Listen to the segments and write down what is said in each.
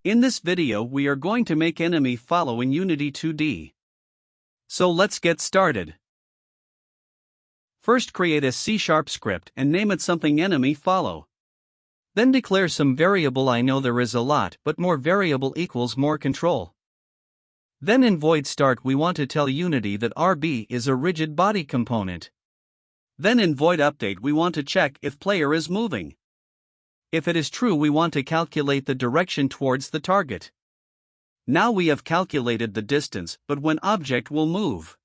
In this video we are going to make enemy follow in Unity 2D. So let's get started. First create a C# script and name it something enemy follow. Then declare some variable. I know there is a lot, but more variable equals more control. Then in void start we want to tell Unity that RB is a rigid body component. Then in void update we want to check if player is moving. If it is true we want to calculate the direction towards the target. Now we have calculated the distance, but when object will move.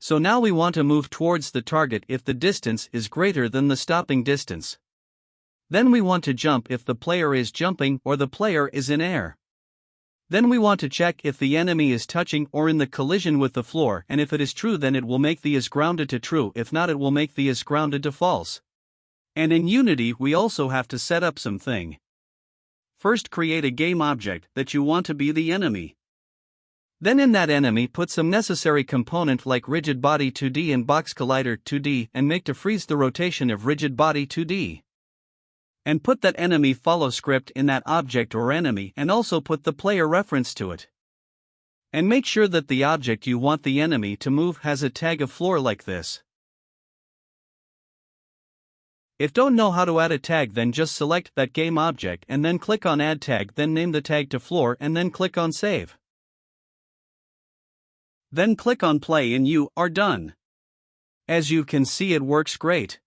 So now we want to move towards the target if the distance is greater than the stopping distance. Then we want to jump if the player is jumping or the player is in air. Then we want to check if the enemy is touching or in the collision with the floor, and if it is true then it will make the is grounded to true, if not it will make the is grounded to false. And in Unity we also have to set up something. First create a game object that you want to be the enemy. Then in that enemy put some necessary component like rigid body 2D and box collider 2D and make to freeze the rotation of rigid body 2D. And put that enemy follow script in that object or enemy and also put the player reference to it. And make sure that the object you want the enemy to move has a tag of floor like this. If don't know how to add a tag then just select that game object and then click on add tag, then name the tag to floor and then click on save. Then click on play and you are done. As you can see it works great.